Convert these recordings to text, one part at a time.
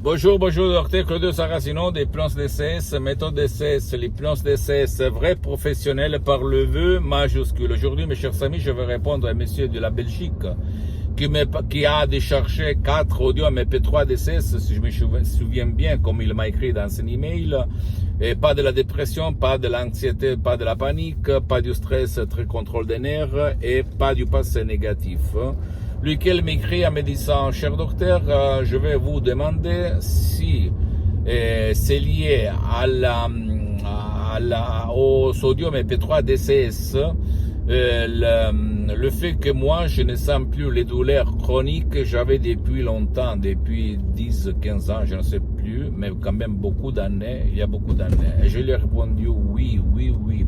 Bonjour, docteur Claudio Saracino des plans DCS, méthode DCS, les plans DCS, vrai professionnel par le vœu majuscule. Aujourd'hui, mes chers amis, je vais répondre à un monsieur de la Belgique qui a déchargé 4 audios MP3 DCS, si je me souviens bien, comme il m'a écrit dans son email. Et pas de la dépression, pas de l'anxiété, pas de la panique, pas du stress, très contrôle des nerfs et pas du passé négatif. Lequel m'écrit en me disant, cher docteur, je vais vous demander si c'est lié au sodium MP3 DCS, le fait que moi je ne sens plus les douleurs chroniques que j'avais depuis longtemps, depuis 10-15 ans, je ne sais plus, mais quand même beaucoup d'années, il y a beaucoup d'années. Et je lui ai répondu oui,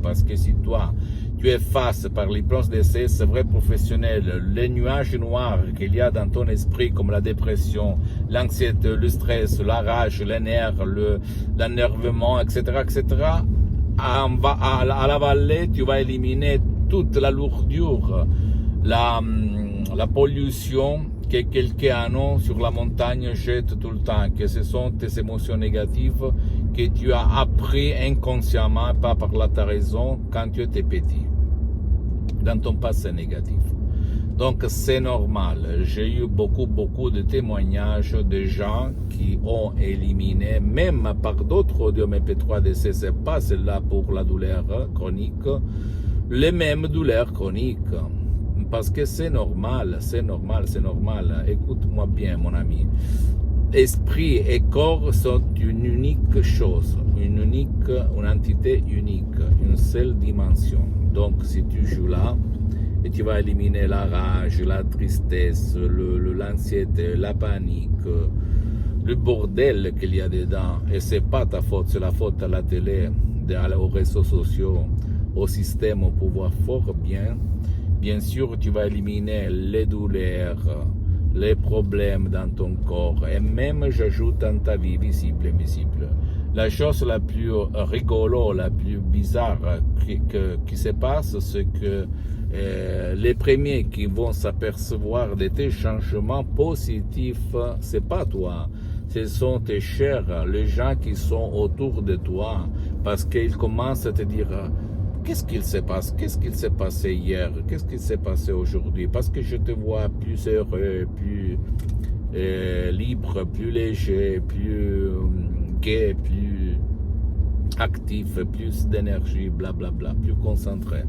parce que si toi, tu es face par les plans DCS vrais professionnels, les nuages noirs qu'il y a dans ton esprit, comme la dépression, l'anxiété, le stress, la rage, les nerfs, l'énervement, etc., à la vallée, tu vas éliminer toute la lourdure, la pollution que quelqu'un sur la montagne jette tout le temps, que ce sont tes émotions négatives que tu as appris inconsciemment, pas par ta raison, quand tu étais petit, dans ton passé négatif. Donc c'est normal, j'ai eu beaucoup de témoignages de gens qui ont éliminé, même par d'autres audios MP3 DC, c'est pas celle-là pour la douleur chronique, les mêmes douleurs chroniques. Parce que c'est normal. Écoute-moi bien, mon ami. Esprit et corps sont une unique chose, une entité unique, une seule dimension. Donc, si tu joues là, et tu vas éliminer la rage, la tristesse, l'anxiété, la panique, le bordel qu'il y a dedans, et c'est pas ta faute, c'est la faute à la télé, aux réseaux sociaux, au système, au pouvoir fort bien sûr, tu vas éliminer les douleurs, les problèmes dans ton corps, et même, j'ajoute, dans ta vie visible et invisible. La chose la plus rigolo, la plus bizarre qui se passe, c'est que les premiers qui vont s'apercevoir de tes changements positifs, c'est pas toi, ce sont tes chers, les gens qui sont autour de toi, parce qu'ils commencent à te dire: qu'est-ce qu'il se passe? Qu'est-ce qu'il s'est passé hier? Qu'est-ce qu'il s'est passé aujourd'hui? Parce que je te vois plus heureux, plus libre, plus léger, plus gai, plus actif, plus d'énergie, blablabla, plus concentré.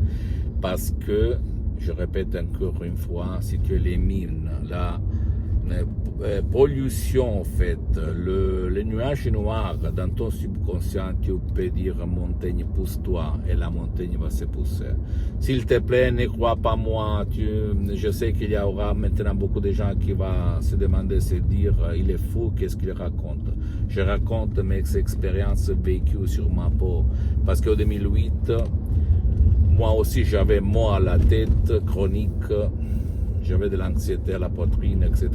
Parce que, je répète encore une fois, si tu élimines la pollution, en fait, le nuage noir dans ton subconscient, tu peux dire: montagne, pousse-toi, et la montagne va se pousser. S'il te plaît, ne crois pas moi. Je sais qu'il y aura maintenant beaucoup de gens qui vont se demander, se dire: il est fou, qu'est-ce qu'il raconte? Je raconte mes expériences vécues sur ma peau, parce qu'en 2008, moi aussi j'avais mal à la tête chronique. J'avais de l'anxiété à la poitrine, etc.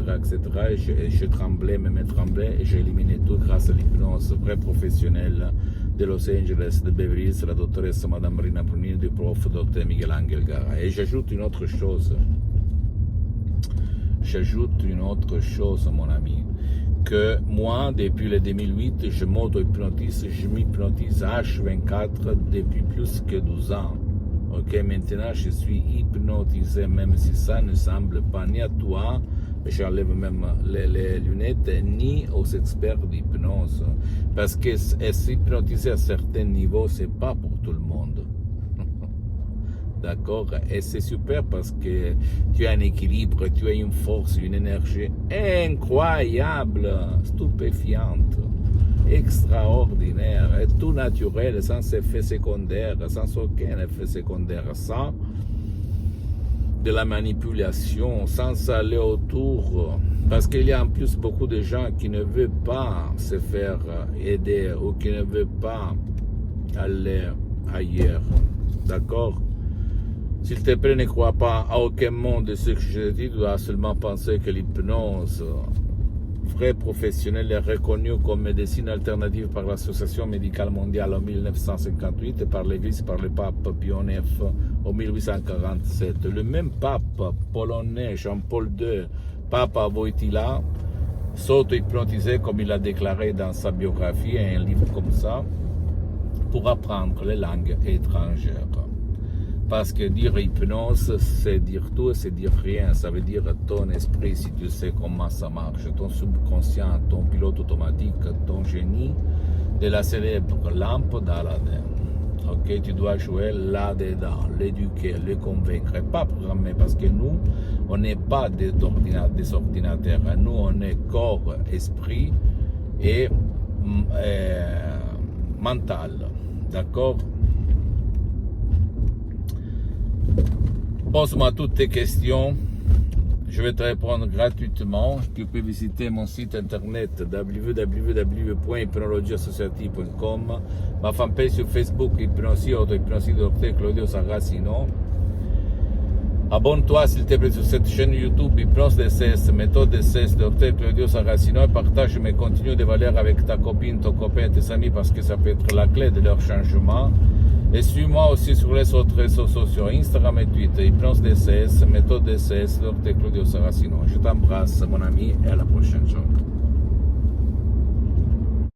Et je tremblais, me tremblais, et j'ai éliminé tout grâce à l'hypnose vraie professionnelle de Los Angeles, de Beverly Hills, la doctoresse Madame Marina Brunini, du prof Dr Miguel Angel Gara. Et j'ajoute une autre chose, mon ami, que moi, depuis le 2008, je m'auto-hypnotise, je m'hypnotise H24 depuis plus que 12 ans. Ok, maintenant je suis hypnotisé, même si ça ne semble pas ni à toi, j'enlève même les lunettes, ni aux experts d'hypnose. Parce que s'hypnotiser à certains niveaux, c'est pas pour tout le monde. D'accord? Et c'est super parce que tu as un équilibre, tu as une force, une énergie incroyable, stupéfiante, extraordinaire, et tout naturel, sans effet secondaire, sans aucun effet secondaire, sans de la manipulation, sans aller autour, parce qu'il y a en plus beaucoup de gens qui ne veulent pas se faire aider ou qui ne veulent pas aller ailleurs. D'accord? S'il te plaît, ne crois pas à aucun mot de ce que je dis, tu dois seulement penser que l'hypnose vrai professionnel est reconnu comme médecine alternative par l'Association médicale mondiale en 1958 et par l'Église, par le pape Pie IX en 1847. Le même pape polonais, Jean-Paul II, pape Wojtyła, s'auto-hypnotiser comme il a déclaré dans sa biographie, un livre comme ça, pour apprendre les langues étrangères. Parce que dire hypnose, c'est dire tout, c'est dire rien. Ça veut dire ton esprit, si tu sais comment ça marche, ton subconscient, ton pilote automatique, ton génie, de la célèbre lampe d'Aladin. Ok, tu dois jouer là-dedans, l'éduquer, le convaincre, pas programmer, parce que nous, on n'est pas des ordinateurs. Nous, on est corps, esprit et mental. D'accord? Pose-moi toutes tes questions, je vais te répondre gratuitement. Tu peux visiter mon site internet www.hypnologieassociative.com, ma fanpage sur Facebook, Hypnosie, Auto-Hypnosie, Dr Claudio Saracino. Abonne-toi s'il te plaît sur cette chaîne YouTube Hypnose DCS, méthode DCS, Dr Claudio Saracino, et partage mes contenus de valeur avec ta copine, ton copain, tes amis, parce que ça peut être la clé de leur changement. Et suis-moi aussi sur les autres réseaux sociaux, Instagram et Twitter, Hypnose DCS, méthode DCS, Dr Claudio Saracino. Je t'embrasse, mon ami, et à la prochaine. Ciao.